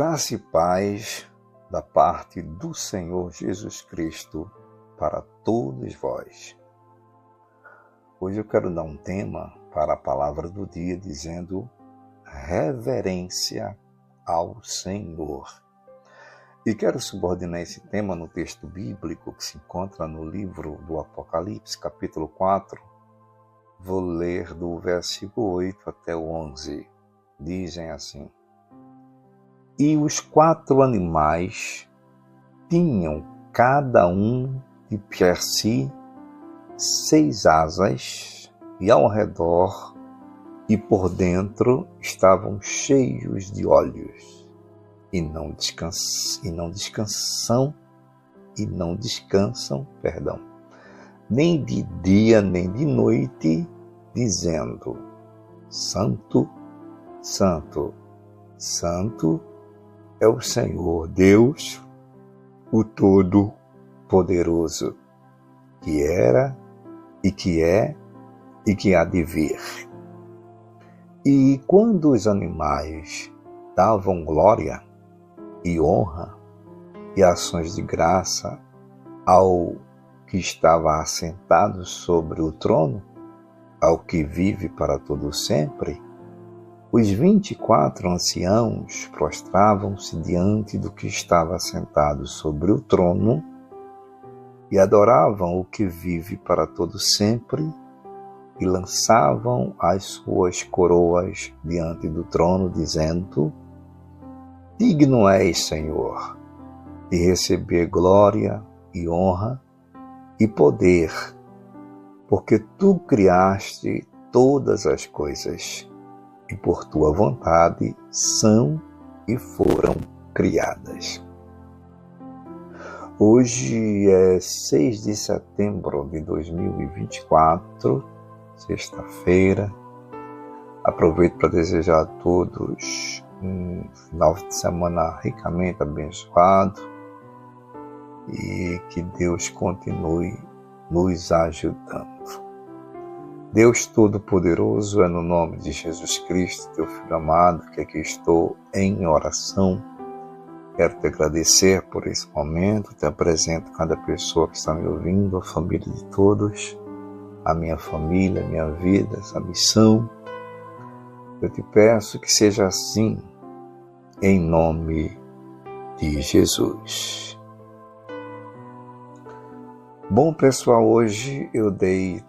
Graça e paz da parte do Senhor Jesus Cristo para todos vós. Hoje eu quero dar um tema para a palavra do dia dizendo reverência ao Senhor. E quero subordinar esse tema no texto bíblico que se encontra no livro do Apocalipse, capítulo 4. Vou ler do versículo 8 até o 11. Dizem assim: E os 4 animais tinham cada um de per si 6 asas, e ao redor e por dentro estavam cheios de olhos, e não descansam, nem de dia nem de noite, dizendo: Santo, Santo, Santo é o Senhor Deus, o Todo-Poderoso, que era e que é e que há de vir. E quando os animais davam glória e honra e ações de graça ao que estava assentado sobre o trono, ao que vive para todo sempre, os 24 anciãos prostravam-se diante do que estava sentado sobre o trono e adoravam o que vive para todo sempre e lançavam as suas coroas diante do trono, dizendo: Digno és, Senhor, de receber glória e honra e poder, porque tu criaste todas as coisas, e por tua vontade são e foram criadas. Hoje é 6 de setembro de 2024, sexta-feira. Aproveito para desejar a todos um final de semana ricamente abençoado e que Deus continue nos ajudando. Deus Todo-Poderoso, é no nome de Jesus Cristo, teu Filho amado, que aqui estou em oração. Quero te agradecer por esse momento, te apresento cada pessoa que está me ouvindo, a família de todos, a minha família, a minha vida, essa missão. Eu te peço que seja assim, em nome de Jesus. Bom, pessoal, hoje eu dei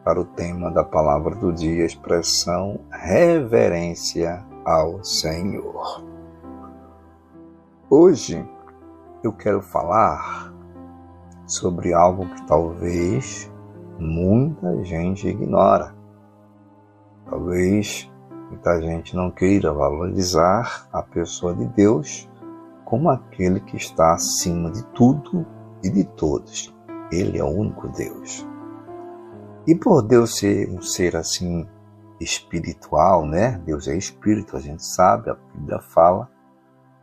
para o tema da palavra do dia a expressão reverência ao Senhor. Hoje eu quero falar sobre algo que talvez muita gente ignora. Talvez muita gente não queira valorizar a pessoa de Deus como aquele que está acima de tudo e de todos. Ele é o único Deus. E por Deus ser um ser assim espiritual, né? Deus é espírito, a gente sabe, a Bíblia fala.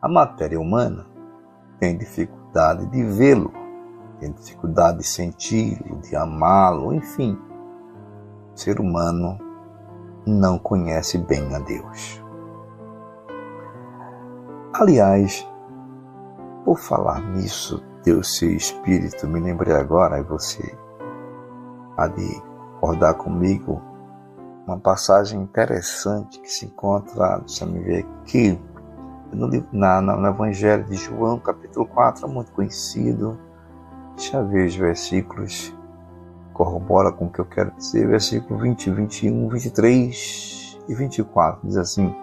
A matéria humana tem dificuldade de vê-lo, tem dificuldade de senti-lo, de amá-lo, enfim. O ser humano não conhece bem a Deus. Aliás, por falar nisso, Deus ser espírito, me lembrei agora, e você há de recordar comigo uma passagem interessante que se encontra, deixa eu ver aqui, no Evangelho de João, capítulo 4, é muito conhecido. Deixa eu ver os versículos, corrobora com o que eu quero dizer, versículo 20, 21, 23 e 24, diz assim: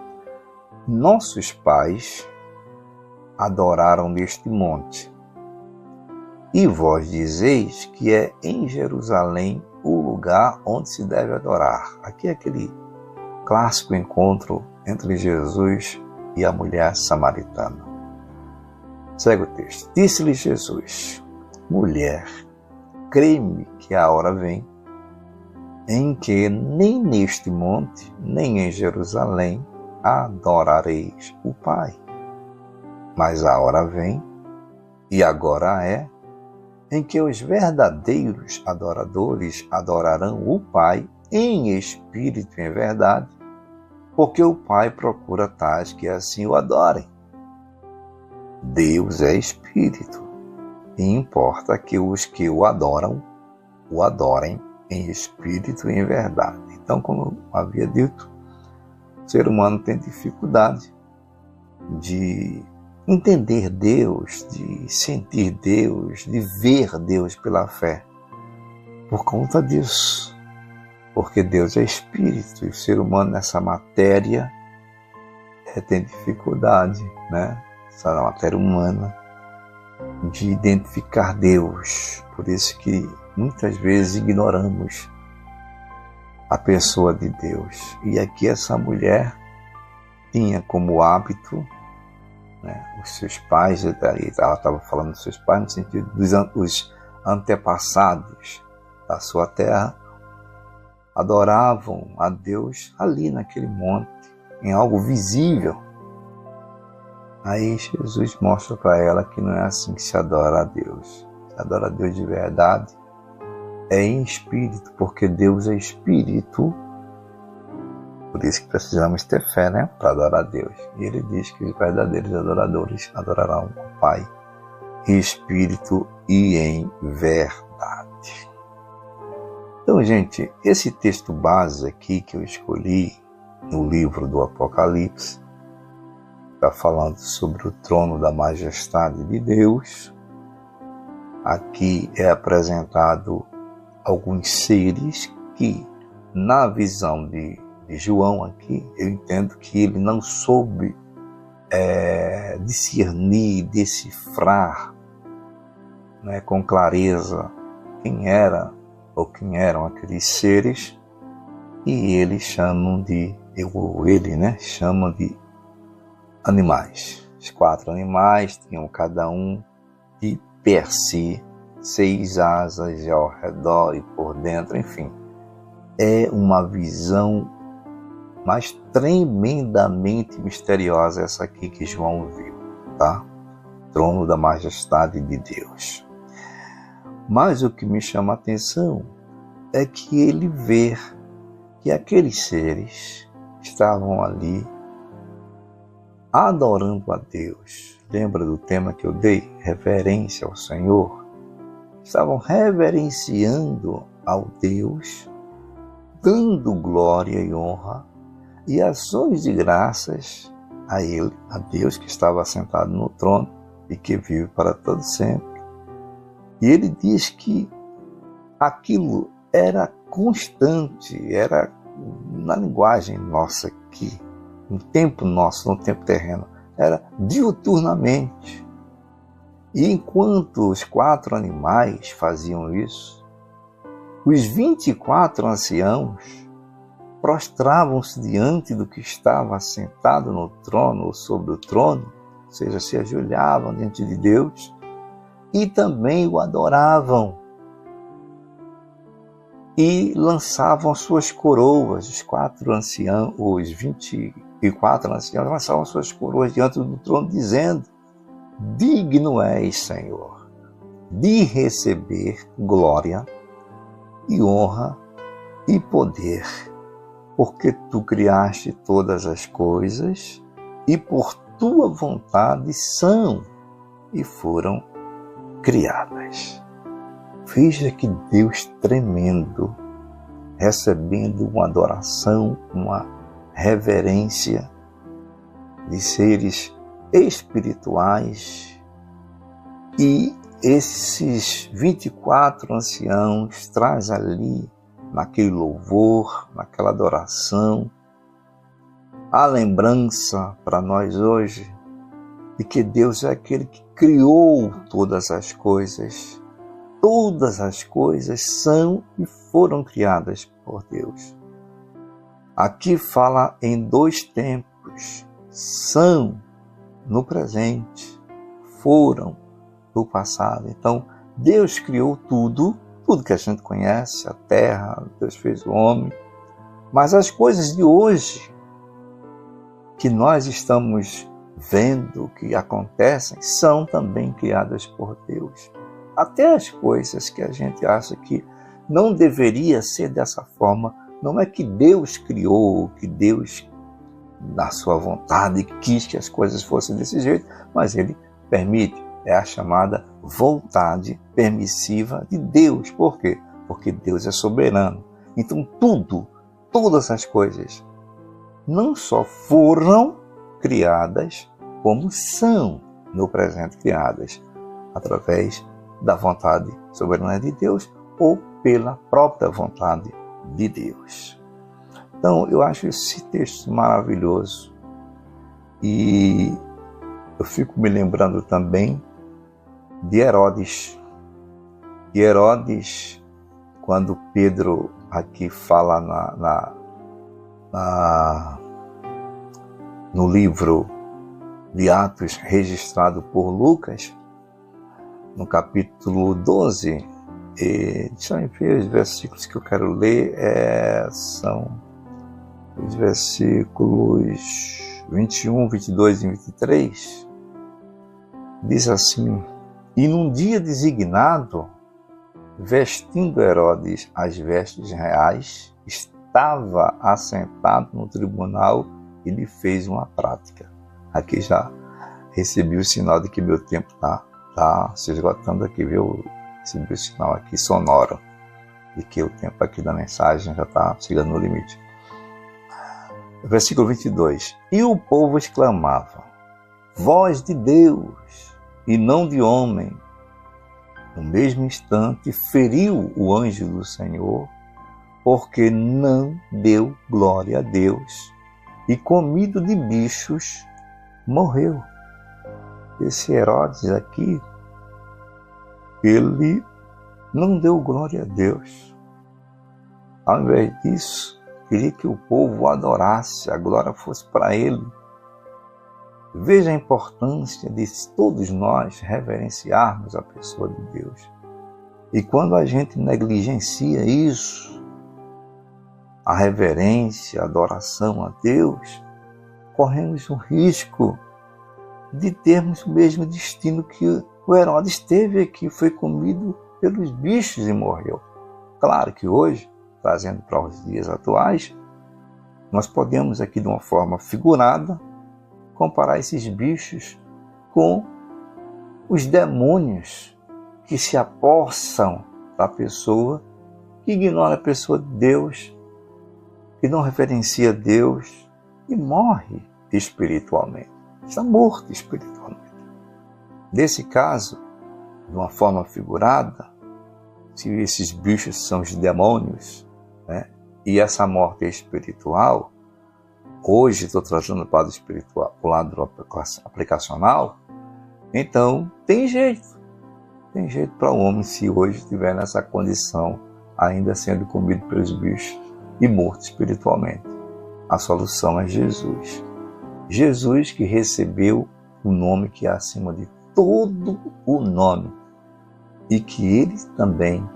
Nossos pais adoraram neste monte, e vós dizeis que é em Jerusalém o lugar onde se deve adorar. Aqui é aquele clássico encontro entre Jesus e a mulher samaritana. Segue o texto. Disse-lhe Jesus: Mulher, crê-me que a hora vem em que nem neste monte, nem em Jerusalém adorareis o Pai. Mas a hora vem, e agora é, em que os verdadeiros adoradores adorarão o Pai em espírito e em verdade, porque o Pai procura tais que assim o adorem. Deus é espírito e importa que os que o adorem em espírito e em verdade. Então, como havia dito, o ser humano tem dificuldade de entender Deus, de sentir Deus, de ver Deus pela fé, por conta disso. Porque Deus é espírito e o ser humano nessa matéria tem dificuldade, né? Essa matéria humana, de identificar Deus. Por isso que muitas vezes ignoramos a pessoa de Deus. E aqui essa mulher tinha como hábito, né, os seus pais, ela estava falando dos seus pais no sentido dos antepassados da sua terra, adoravam a Deus ali naquele monte, em algo visível. Aí Jesus mostra para ela que não é assim que se adora a Deus. Se adora a Deus de verdade é em espírito, porque Deus é espírito. Por isso que precisamos ter fé, né, para adorar a Deus. E ele diz que os verdadeiros adoradores adorarão o Pai em espírito e em verdade. Então, gente, esse texto base aqui que eu escolhi no livro do Apocalipse está falando sobre o trono da majestade de Deus. Aqui é apresentado alguns seres que, na visão de João aqui, eu entendo que ele não soube discernir, decifrar, né, com clareza quem era ou quem eram aqueles seres, e eles chamam de animais. Os 4 animais tinham cada um de per si 6 asas ao redor e por dentro, enfim. É uma visão mais tremendamente misteriosa essa aqui que João viu, tá? Trono da majestade de Deus. Mas o que me chama a atenção é que ele vê que aqueles seres estavam ali adorando a Deus. Lembra do tema que eu dei? Reverência ao Senhor. Estavam reverenciando ao Deus, dando glória e honra e ações de graças a Ele, a Deus que estava sentado no trono e que vive para todo sempre. E ele diz que aquilo era constante, era na linguagem nossa aqui, no tempo nosso, no tempo terreno, era diuturnamente. E enquanto os 4 animais faziam isso, os 24 anciãos prostravam-se diante do que estava sentado no trono ou sobre o trono, ou seja, se ajoelhavam diante de Deus e também o adoravam. E lançavam suas coroas, os 24 anciãos lançavam suas coroas diante do trono, dizendo: digno és, Senhor, de receber glória e honra e poder, porque tu criaste todas as coisas e por tua vontade são e foram criadas. Veja que Deus tremendo, recebendo uma adoração, uma reverência de seres espirituais, e esses 24 anciãos traz ali, naquele louvor, naquela adoração, a lembrança para nós hoje de que Deus é aquele que criou todas as coisas. Todas as coisas são e foram criadas por Deus. Aqui fala em 2 tempos. São no presente, foram no passado. Então, Deus criou tudo que a gente conhece, a terra, Deus fez o homem. Mas as coisas de hoje, que nós estamos vendo, que acontecem, são também criadas por Deus. Até as coisas que a gente acha que não deveria ser dessa forma, não é que Deus criou, que Deus, na sua vontade, quis que as coisas fossem desse jeito, mas Ele permite, é a chamada vontade permissiva de Deus. Por quê? Porque Deus é soberano. Então todas as coisas, não só foram criadas, como são no presente criadas, através da vontade soberana de Deus ou pela própria vontade de Deus. Então, eu acho esse texto maravilhoso e eu fico me lembrando também de Herodes. E Herodes, quando Pedro aqui fala no livro de Atos registrado por Lucas, no capítulo 12, deixa eu ver os versículos que eu quero ler, são os versículos 21, 22 e 23, diz assim: E num dia designado, vestindo Herodes as vestes reais, estava assentado no tribunal e lhe fez uma prática. Aqui já recebi o sinal de que meu tempo está se esgotando aqui, viu? Recebi o sinal aqui sonoro de que o tempo aqui da mensagem já está chegando no limite. Versículo 22. E o povo exclamava: voz de Deus e não de homem. No mesmo instante feriu o anjo do Senhor, porque não deu glória a Deus, e comido de bichos morreu. Esse Herodes aqui, ele não deu glória a Deus. Ao invés disso, queria que o povo o adorasse, a glória fosse para ele. Veja a importância de todos nós reverenciarmos a pessoa de Deus. E quando a gente negligencia isso, a reverência, a adoração a Deus, corremos o risco de termos o mesmo destino que o Herodes teve aqui, foi comido pelos bichos e morreu. Claro que hoje, trazendo para os dias atuais, nós podemos aqui de uma forma figurada comparar esses bichos com os demônios que se apossam da pessoa, que ignora a pessoa de Deus, que não reverencia Deus e morre espiritualmente. Está morto espiritualmente. Nesse caso, de uma forma figurada, se esses bichos são os demônios, né, e essa morte é espiritual, hoje estou trazendo para o espiritual, para o lado aplicacional, então tem jeito para o homem se hoje estiver nessa condição, ainda sendo comido pelos bichos e morto espiritualmente. A solução é Jesus. Jesus que recebeu o nome que é acima de todo o nome e que ele também,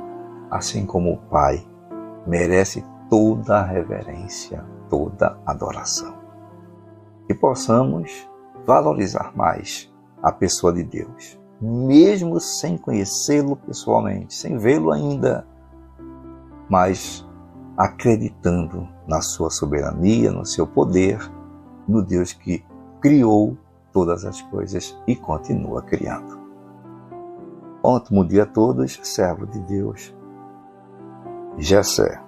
assim como o Pai, merece toda a reverência, toda a adoração. Que possamos valorizar mais a pessoa de Deus, mesmo sem conhecê-lo pessoalmente, sem vê-lo ainda, mas acreditando na sua soberania, no seu poder, no Deus que criou todas as coisas e continua criando. Ótimo dia a todos, servo de Deus, Jessé.